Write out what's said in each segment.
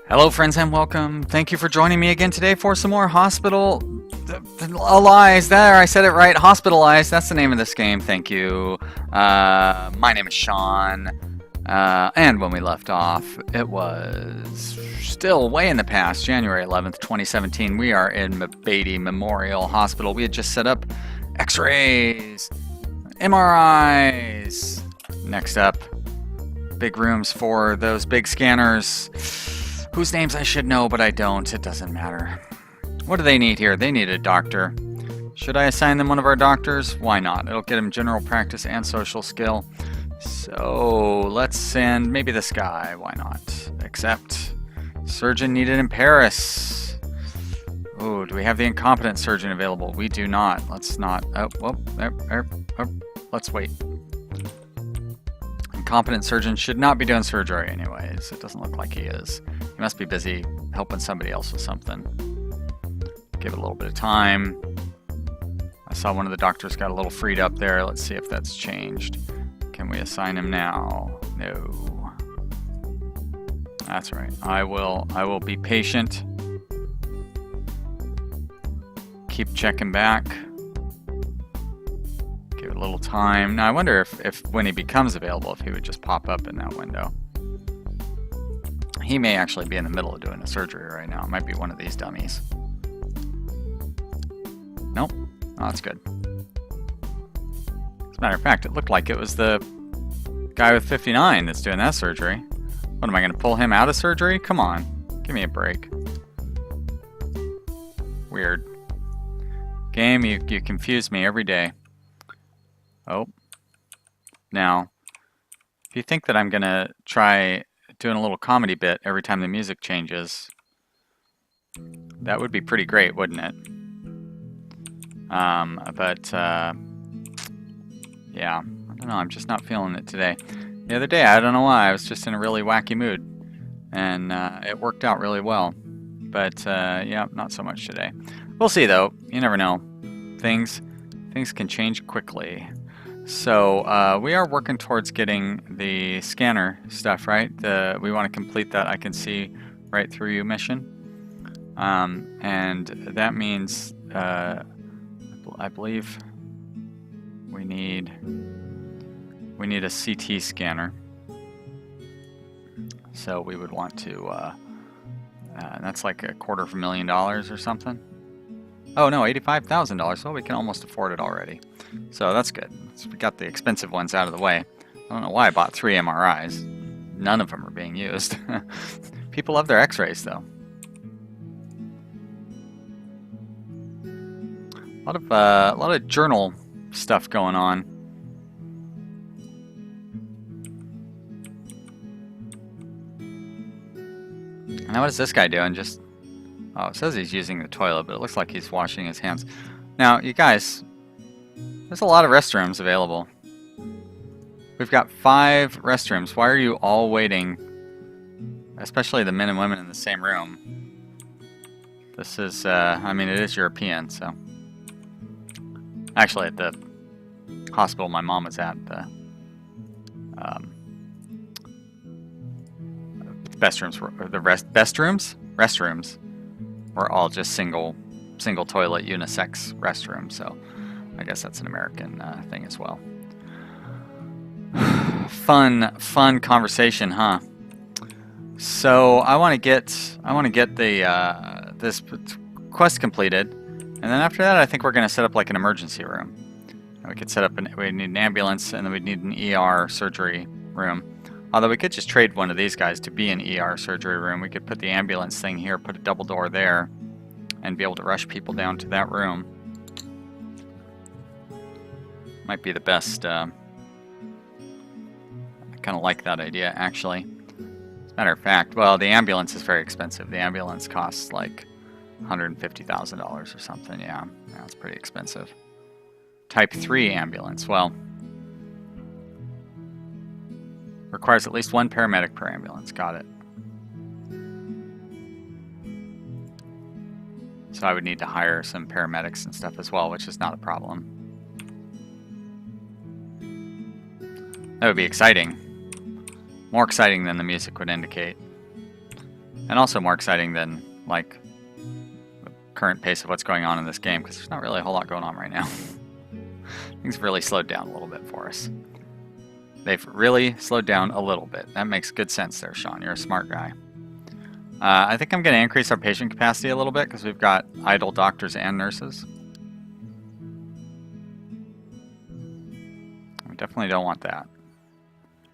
Hello friends and welcome. Thank you for joining me again today for some more Hospitalize. There, I said it right. Hospitalize. That's the name of this game. Thank you. My name is Sean. And when we left off, it was still way in the past, January 11th, 2017. We are in Beaty Memorial Hospital. We had just set up X-rays, MRIs. Next up, big rooms for those big scanners, whose names I should know, but I don't. It doesn't matter. What do they need here? They need a doctor. Should I assign them one of our doctors? Why not? It'll get them general practice and social skill. So let's send maybe this guy. Why not? Except surgeon needed in Paris. Oh, do we have the incompetent surgeon available? We do not. Let's not. Let's wait. Incompetent surgeon should not be doing surgery anyways. It doesn't look like he is. He must be busy helping somebody else with something. Give it a little bit of time. I saw one of the doctors got a little freed up there. Let's see if that's changed. Can we assign him now? No. That's right. I will be patient. Keep checking back. Give it a little time. Now I wonder if when he becomes available, if he would just pop up in that window. He may actually be in the middle of doing a surgery right now. It might be one of these dummies. Nope. Oh, that's good. As a matter of fact, it looked like it was the guy with 59 that's doing that surgery. What, am I going to pull him out of surgery? Come on. Give me a break. Weird. Game, you confuse me every day. Oh. Now, if you think that I'm going to try doing a little comedy bit every time the music changes, that would be pretty great, wouldn't it? Yeah, I don't know, I'm just not feeling it today. The other day, I don't know why, I was just in a really wacky mood, and it worked out really well. But yeah, not so much today. We'll see though, you never know. Things can change quickly. So we are working towards getting the scanner stuff, right? We want to complete that I can see right through you mission. And that means I believe we need a CT scanner. So we would want to that's like $250,000 or something. Oh no, $85,000. Well, we can almost afford it already. So that's good. So we got the expensive ones out of the way. I don't know why I bought 3 MRIs. None of them are being used. People love their X-rays though. A lot of journal stuff going on. Now what is this guy doing? Just, oh, it says he's using the toilet, but it looks like he's washing his hands. Now, you guys, there's a lot of restrooms available. We've got 5 restrooms. Why are you all waiting? Especially the men and women in the same room. This is, I mean, it is European, so. Actually, at the hospital my mom was at, the restrooms were all just single toilet unisex restrooms. So I guess that's an American thing as well. Fun conversation, huh? So I want to get the this quest completed. And then after that, I think we're going to set up like an emergency room. We could set up we need an ambulance, and then we'd need an ER surgery room. Although we could just trade one of these guys to be an ER surgery room. We could put the ambulance thing here, put a double door there, and be able to rush people down to that room. Might be the best. I kind of like that idea, actually. As a matter of fact, well, the ambulance is very expensive. The ambulance costs like $150,000 or something. Yeah, that's pretty expensive. Type 3 ambulance, well, requires at least 1 paramedic per ambulance. Got it. So I would need to hire some paramedics and stuff as well, which is not a problem. That would be exciting. More exciting than the music would indicate. And also more exciting than, like, the current pace of what's going on in this game, because there's not really a whole lot going on right now. Things have really slowed down a little bit for us. They've really slowed down a little bit. That makes good sense there, Sean. You're a smart guy. I think I'm going to increase our patient capacity a little bit because we've got idle doctors and nurses. We definitely don't want that.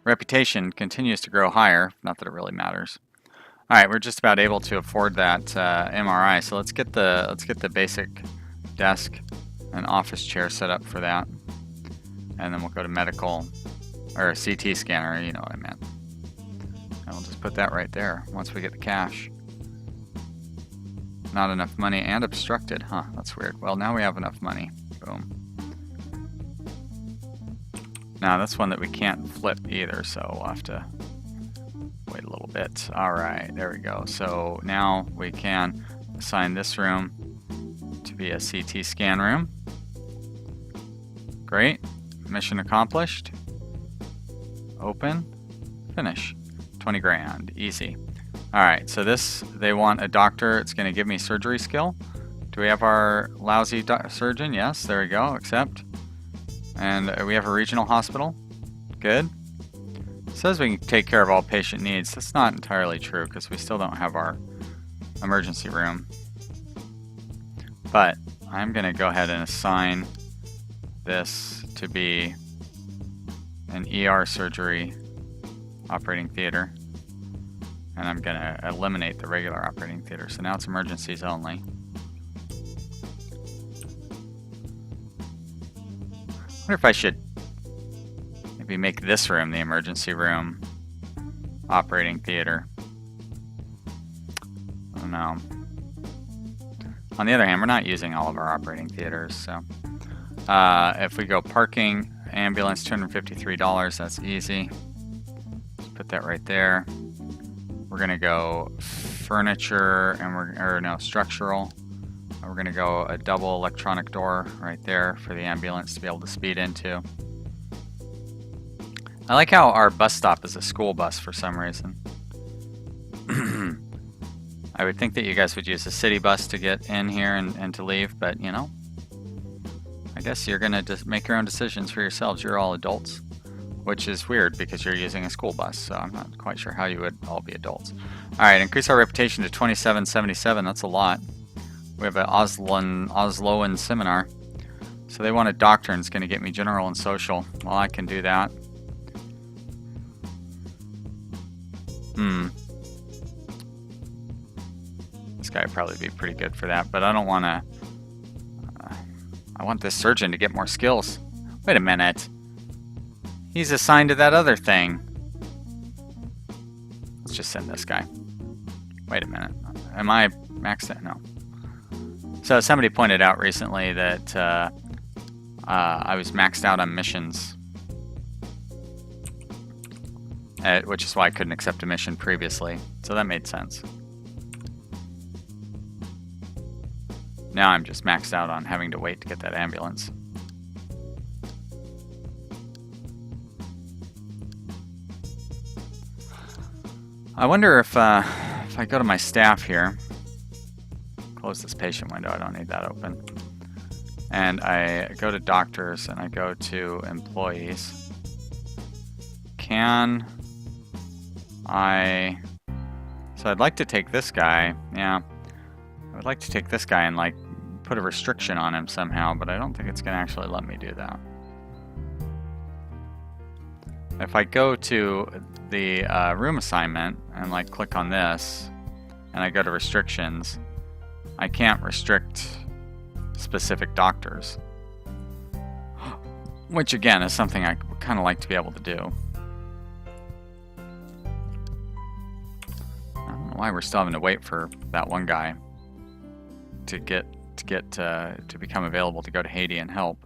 Reputation continues to grow higher. Not that it really matters. All right, we're just about able to afford that MRI. So let's get the basic desk and office chair set up for that, and then we'll go to medical or a CT scanner. You know what I meant. And we'll just put that right there once we get the cash. Not enough money and obstructed, huh? That's weird. Well, now we have enough money. Boom. Now that's one that we can't flip either, so we'll have to wait a little bit. All right, there we go. So now we can assign this room to be a CT scan room. Great. Mission accomplished. Open. Finish. 20 grand. Easy. All right, so this, they want a doctor. It's going to give me surgery skill. Do we have our lousy surgeon? Yes, there we go. Accept. And we have a regional hospital. Good. It says we can take care of all patient needs. That's not entirely true because we still don't have our emergency room. But I'm going to go ahead and assign this to be an ER surgery operating theater. And I'm going to eliminate the regular operating theater. So now it's emergencies only. I wonder if I should maybe make this room the emergency room operating theater. I don't know. On the other hand, we're not using all of our operating theaters, so if we go parking, ambulance, $253, that's easy. Let's put that right there. We're gonna go furniture, and structural. We're gonna go a double electronic door right there for the ambulance to be able to speed into. I like how our bus stop is a school bus for some reason. I would think that you guys would use a city bus to get in here and to leave, but you know, I guess you're gonna just make your own decisions for yourselves. You're all adults, which is weird because you're using a school bus, so I'm not quite sure how you would all be adults. All right, increase our reputation to 2777. That's a lot. We have an Osloan seminar. So they want a doctor and it's going to get me general and social. Well, I can do that. This guy would probably be pretty good for that, but I don't want to... I want this surgeon to get more skills. Wait a minute. He's assigned to that other thing. Let's just send this guy. Wait a minute. Am I maxed out? No. So somebody pointed out recently that I was maxed out on missions, which is why I couldn't accept a mission previously. So that made sense. Now I'm just maxed out on having to wait to get that ambulance. I wonder if I go to my staff here, close this patient window, I don't need that open, and I go to doctors and I go to employees, can I, so I'd like to take this guy, yeah, I would like to take this guy and like put a restriction on him somehow, but I don't think it's going to actually let me do that. If I go to the room assignment and like click on this and I go to restrictions, I can't restrict specific doctors, which again is something I would kind of like to be able to do. I don't know why we're still having to wait for that one guy to become available to go to Haiti and help.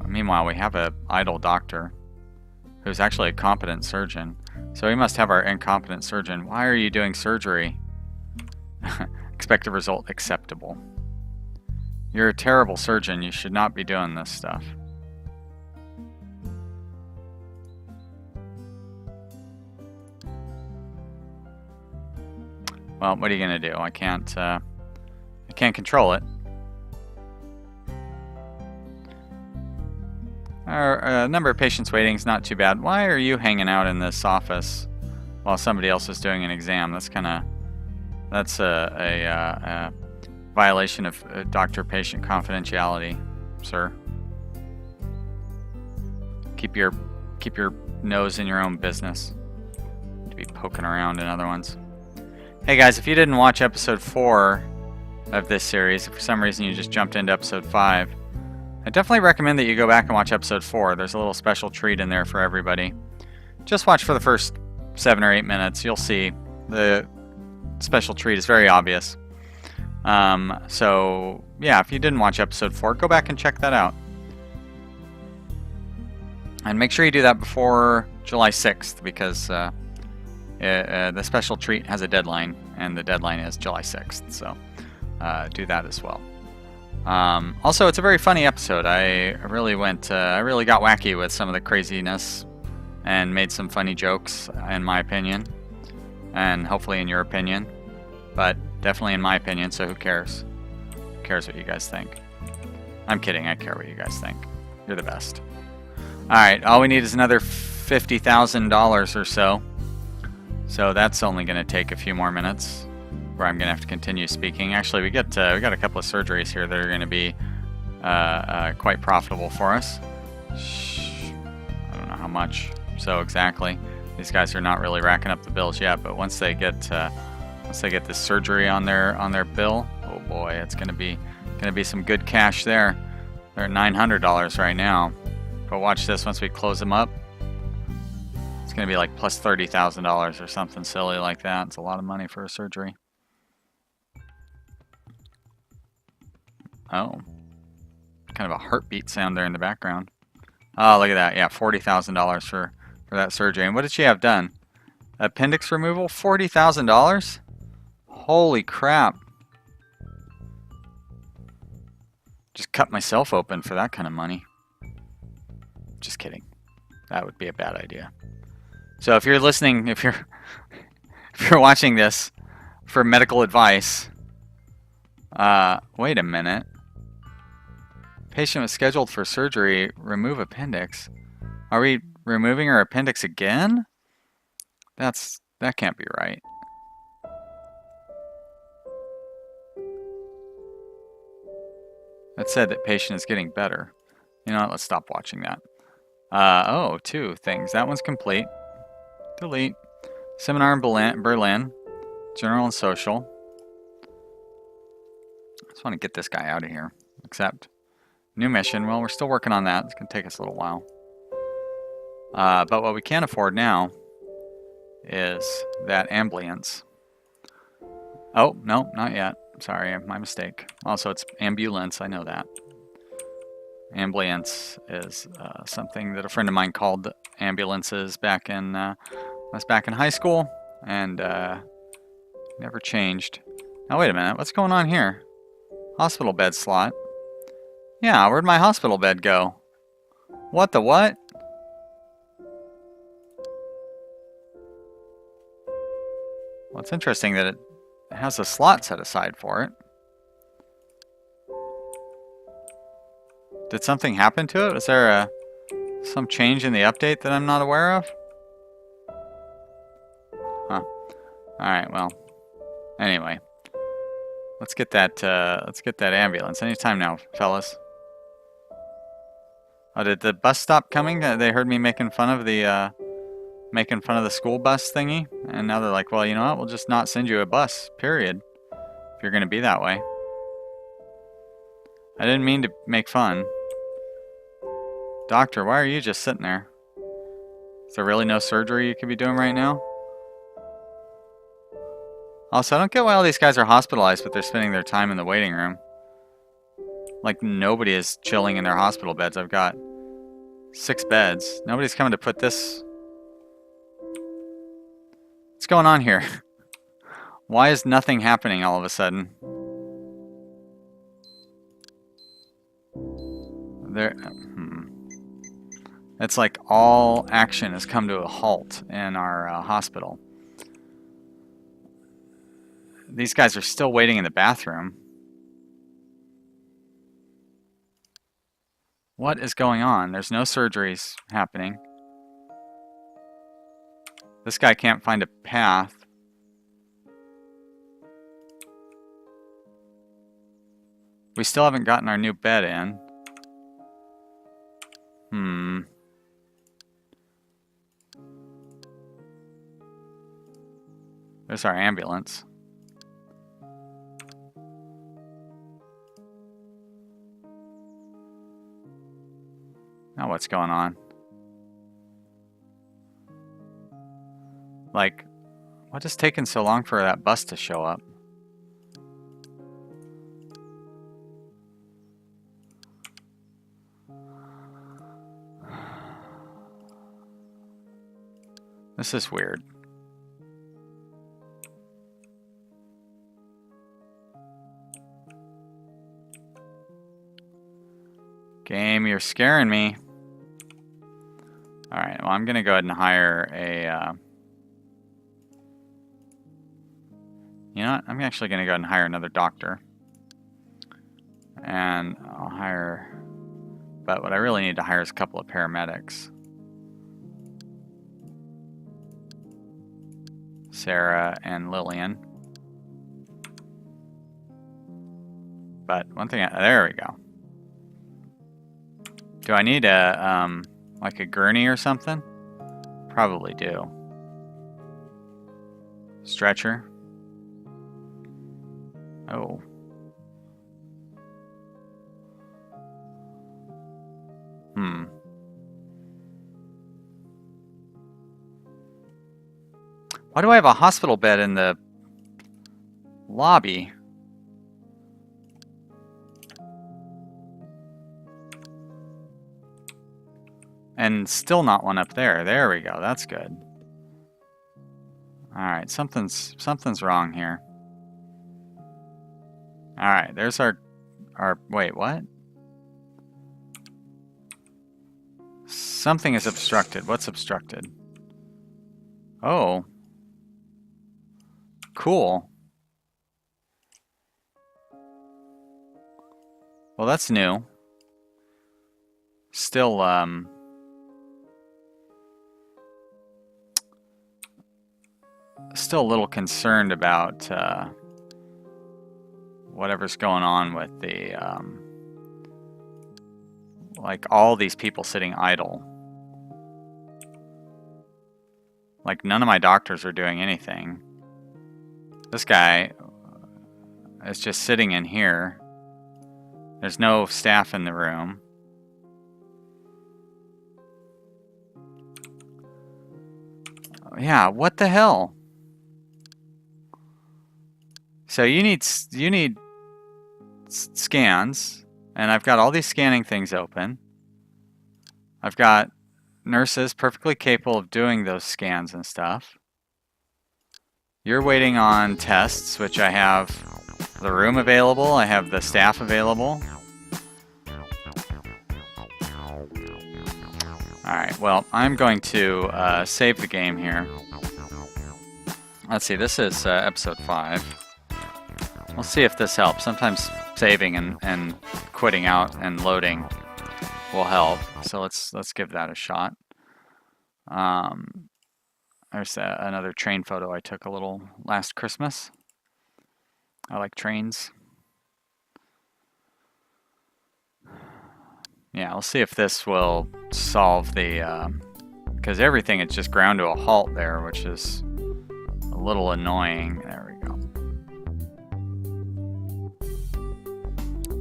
Meanwhile, we have an idle doctor who's actually a competent surgeon. So we must have our incompetent surgeon. Why are you doing surgery? Expected result acceptable. You're a terrible surgeon. You should not be doing this stuff. well, what are you going to do? I can't control it. Our number of patients waiting is not too bad. Why are you hanging out in this office while somebody else is doing an exam? That's a violation of doctor-patient confidentiality, sir. Keep your nose in your own business. To be poking around in other ones. Hey guys, if you didn't watch episode 4 of this series, if for some reason you just jumped into episode 5, I definitely recommend that you go back and watch episode 4. There's a little special treat in there for everybody. Just watch for the first 7 or 8 minutes. You'll see the special treat is very obvious. So yeah, if you didn't watch episode 4, go back and check that out. And make sure you do that before July 6th, because the special treat has a deadline, and the deadline is July 6th. So do that as well. Also, it's a very funny episode. I really got wacky with some of the craziness and made some funny jokes, in my opinion, and hopefully in your opinion, but definitely in my opinion, so who cares? Who cares what you guys think? I'm kidding, I care what you guys think. You're the best. Alright, all we need is another $50,000 or so. So that's only going to take a few more minutes, where I'm going to have to continue speaking. Actually, we got a couple of surgeries here that are going to be quite profitable for us. I don't know how much so exactly. These guys are not really racking up the bills yet, but once they get this surgery on their bill, oh boy, it's going to be some good cash there. They're at $900 right now, but watch this. Once we close them up, it's going to be like plus $30,000 or something silly like that. It's a lot of money for a surgery. Oh, kind of a heartbeat sound there in the background. Oh, look at that. Yeah, $40,000 for that surgery. And what did she have done? Appendix removal? $40,000? Holy crap. Just cut myself open for that kind of money. Just kidding. That would be a bad idea. So if you're listening, if you're watching this for medical advice, wait a minute. Patient was scheduled for surgery. Remove appendix. Are we removing her appendix again? That can't be right. That said that patient is getting better. You know what? Let's stop watching that. Oh, 2 things. That one's complete. Delete. Seminar in Berlin. General and social. I just want to get this guy out of here. Accept. New mission. Well, we're still working on that. It's going to take us a little while. But what we can't afford now is that ambulance. Oh, no, not yet. Sorry, my mistake. Also, it's ambulance. I know that. Ambulance is something that a friend of mine called ambulances back in high school, and never changed. Now, wait a minute. What's going on here? Hospital bed slot. Yeah, where'd my hospital bed go? What the what? Well, it's interesting that it has a slot set aside for it. Did something happen to it? Was there some change in the update that I'm not aware of? Huh. Alright, well. Anyway. Let's get that ambulance. Anytime now, fellas. Oh, did the bus stop coming? They heard me making fun of the school bus thingy, and now they're like, well, you know what? We'll just not send you a bus, period. If you're gonna be that way. I didn't mean to make fun. Doctor, why are you just sitting there? Is there really no surgery you could be doing right now? Also, I don't get why all these guys are hospitalized, but they're spending their time in the waiting room. Like, nobody is chilling in their hospital beds. I've got 6 beds. Nobody's coming to put this... What's going on here? Why is nothing happening all of a sudden? It's like all action has come to a halt in our hospital. these guys are still waiting in the bathroom. What is going on? There's no surgeries happening. This guy can't find a path. We still haven't gotten our new bed in. There's our ambulance. Now what's going on? Like, what is taking so long for that bus to show up? This is weird. Game, you're scaring me. Alright, well, I'm going to go ahead and hire a... you know what? I'm actually going to go ahead and hire another doctor. And I'll hire... But what I really need to hire is a couple of paramedics. Sarah and Lillian. But one thing... there we go. Do I need a, like a gurney or something? Probably do. Stretcher. Oh. Why do I have a hospital bed in the lobby? And still not one up there. There we go. That's good. Alright, something's wrong here. Alright, there's our... Wait, what? Something is obstructed. What's obstructed? Oh. Cool. Well, that's new. Still, still a little concerned about whatever's going on with the like all these people sitting idle. Like none of my doctors are doing anything. This guy is just sitting in here. There's no staff in the room. Yeah, what the hell? So you need scans, and I've got all these scanning things open. I've got nurses perfectly capable of doing those scans and stuff. You're waiting on tests, which I have the room available, I have the staff available. Alright, well, I'm going to save the game here. Let's see, this is episode 5. We'll see if this helps. Sometimes saving and quitting out and loading will help. So let's give that a shot. There's another train photo I took a little last Christmas. I like trains. Yeah, we'll see if this will solve the... because everything is just ground to a halt there, which is a little annoying. There we go.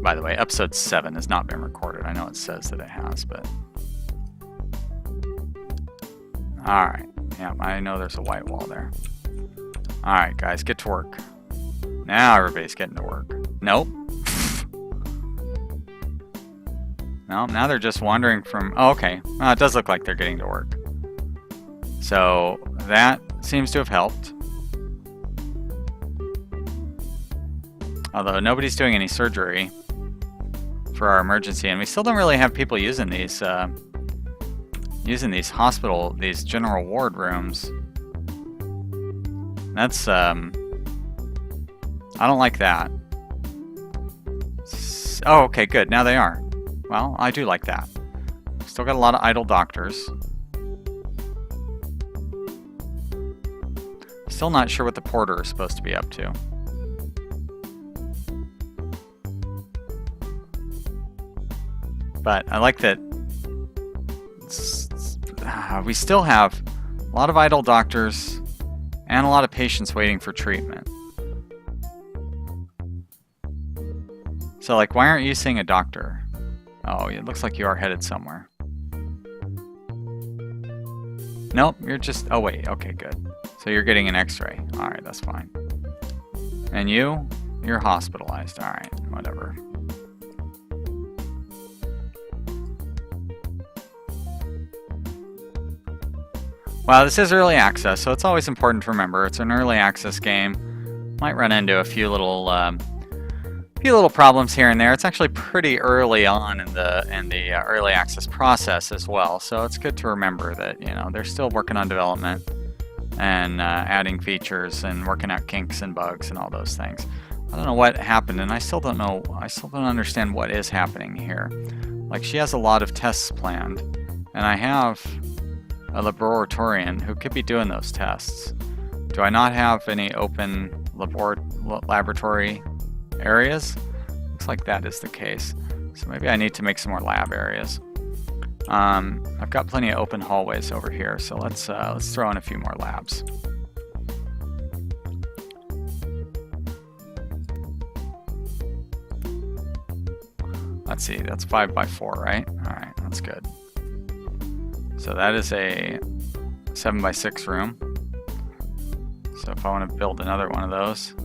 By the way, episode 7 has not been recorded. I know it says that it has, but... Alright. Yeah, I know there's a white wall there. Alright, guys, get to work. Now everybody's getting to work. Nope. No, now they're just wandering from... Oh, okay. It does look like they're getting to work. So, that seems to have helped. Although nobody's doing any surgery for our emergency, and we still don't really have people using these these general ward rooms. That's I don't like that. Oh, okay, good. Now they are. Well, I do like that. Still got a lot of idle doctors. Still not sure what the porter is supposed to be up to. But I like that we still have a lot of idle doctors and a lot of patients waiting for treatment. So, like, why aren't you seeing a doctor? Oh, it looks like you are headed somewhere. Nope, you're just... Oh, wait. Okay, good. So you're getting an x-ray. Alright, that's fine. And you're hospitalized. Alright, whatever. Well, this is early access, so it's always important to remember. It's an early access game. Might run into a few little problems here and there. It's actually pretty early on in the early access process as well, so it's good to remember that, you know, they're still working on development and adding features and working out kinks and bugs and all those things. I don't know what happened, and I still don't understand what is happening here. Like, she has a lot of tests planned, and I have a laboratorian who could be doing those tests. Do I not have any open laboratory areas? Looks like that is the case. So maybe I need to make some more lab areas. I've got plenty of open hallways over here, so let's throw in a few more labs. Let's see, that's 5 by 4, right? Alright, that's good. So that is a 7 by 6 room. So if I want to build another one of those.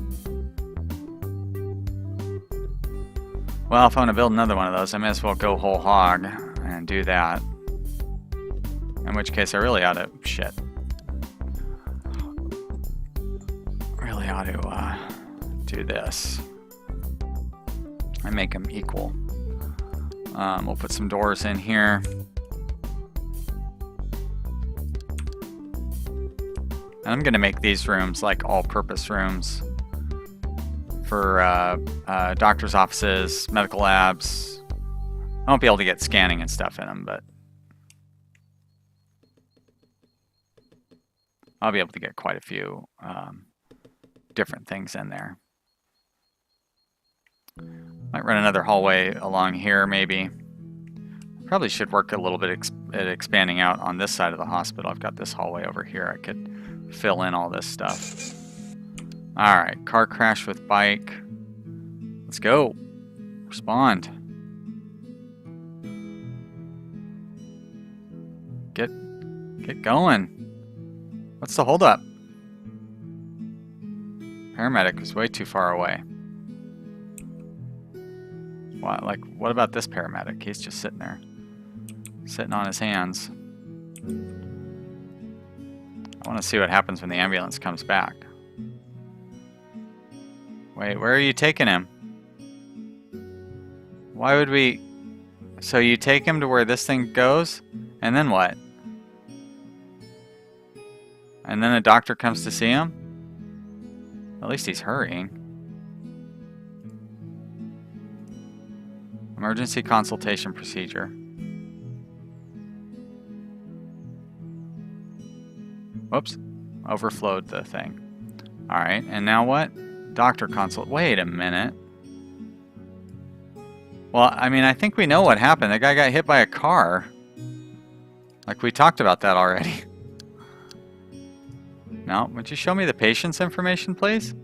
Well, if I want to build another one of those, I may as well go whole hog and do that. In which case I really ought to... Shit. Really ought to do this. And make them equal. We'll put some doors in here. And I'm going to make these rooms like all-purpose rooms for doctor's offices, medical labs. I won't be able to get scanning and stuff in them, but I'll be able to get quite a few different things in there. Might run another hallway along here, maybe. Probably should work a little bit at expanding out on this side of the hospital. I've got this hallway over here. I could fill in all this stuff. Alright, car crash with bike. Let's go. Respond. Get going. What's the holdup? Paramedic is way too far away. What, like, what about this paramedic? He's just sitting there. Sitting on his hands. I want to see what happens when the ambulance comes back. Wait, where are you taking him? Why would we... So you take him to where this thing goes, and then what? And then a doctor comes to see him? At least he's hurrying. Emergency consultation procedure. Whoops. Overflowed the thing. Alright, and now what? Doctor consult. Wait a minute. Well, I mean, I think we know what happened. The guy got hit by a car. Like, we talked about that already. No, would you show me the patient's information, please?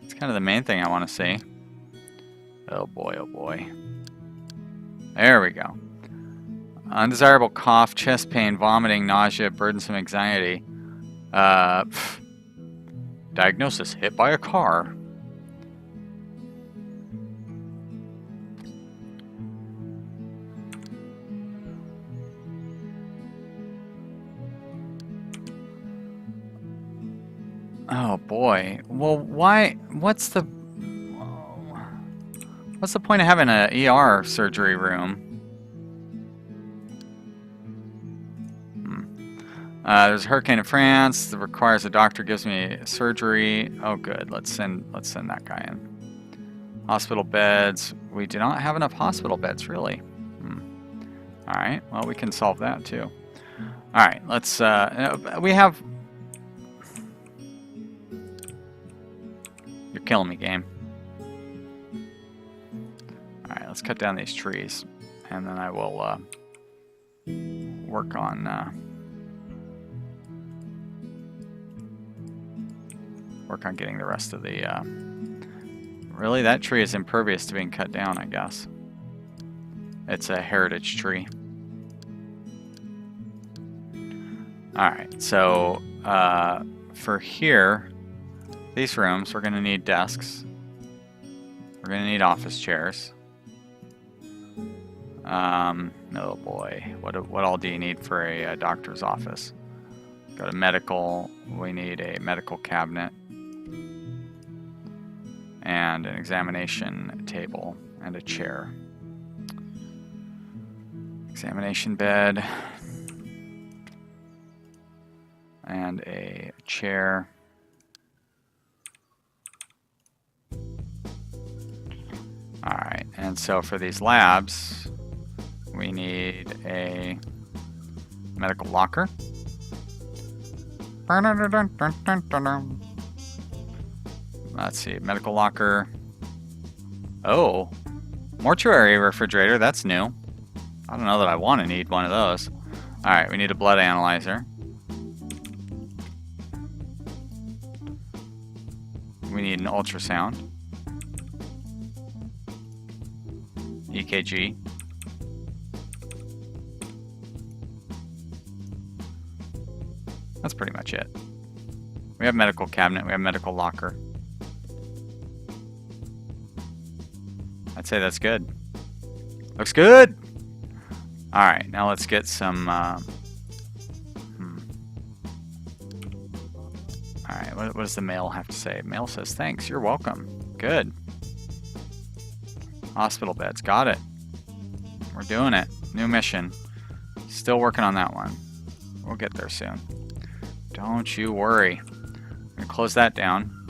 It's kind of the main thing I want to see. Oh boy, oh boy. There we go. Undesirable cough, chest pain, vomiting, nausea, burdensome anxiety. Diagnosis, hit by a car. Oh boy. Well, why? What's the point of having an ER surgery room? There's a hurricane in France that requires a doctor, gives me surgery. Oh, good. Let's send that guy in. Hospital beds. We do not have enough hospital beds, really. All right. Well, we can solve that too. All right. Let's. We have. You're killing me, game. All right. Let's cut down these trees, and then I will work on. Work on getting the rest of the... Really, that tree is impervious to being cut down, I guess. It's a heritage tree. Alright, so for here, these rooms, we're going to need desks. We're going to need office chairs. Oh boy, what all do you need for a doctor's office? Go to medical, we need a medical cabinet. And an examination table and a chair. Examination bed. And a chair. Alright, and so for these labs, we need a medical locker. Let's see, medical locker. Oh, mortuary refrigerator, that's new. I don't know that I want to need one of those. Alright, we need a blood analyzer. We need an ultrasound. EKG. That's pretty much it. We have medical cabinet, we have medical locker. I'd say that's good. Looks good! Alright, now let's get some... Alright, what does the mail have to say? Mail says, thanks, you're welcome. Good. Hospital beds, got it. We're doing it. New mission. Still working on that one. We'll get there soon. Don't you worry. I'm going to close that down.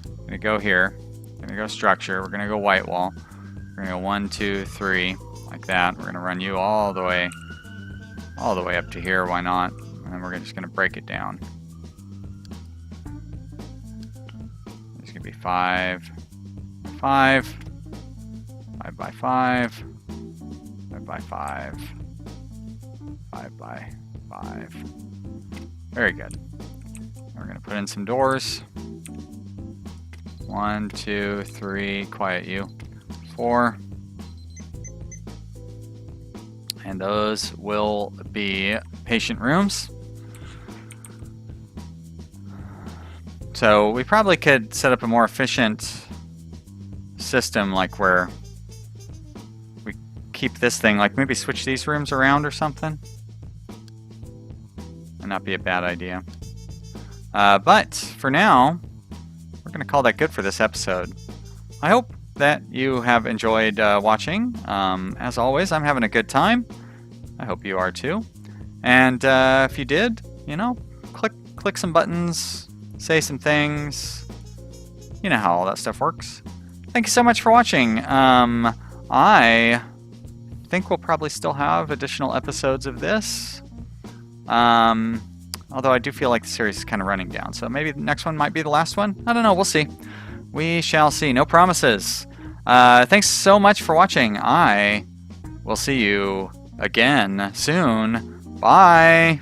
I'm going to go here. I'm going to go structure. We're going to go white wall. We're going to go 1, 2, 3, like that. We're going to run you all the way up to here. Why not? And then we're just going to break it down. It's going to be 5, 5, 5 by 5, 5 by 5, 5 by 5. Very good. We're going to put in some doors. 1, 2, 3, quiet you. 4. And those will be patient rooms. So we probably could set up a more efficient system, like where we keep this thing, like maybe switch these rooms around or something. Would not be a bad idea. But for now, we're going to call that good for this episode. I hope that you have enjoyed watching. As always, I'm having a good time. I hope you are too. And if you did, you know, click some buttons, say some things. You know how all that stuff works. Thank you so much for watching. I think we'll probably still have additional episodes of this. Although I do feel like the series is kind of running down. So maybe the next one might be the last one. I don't know. We'll see. We shall see. No promises. Thanks so much for watching. I will see you again soon. Bye.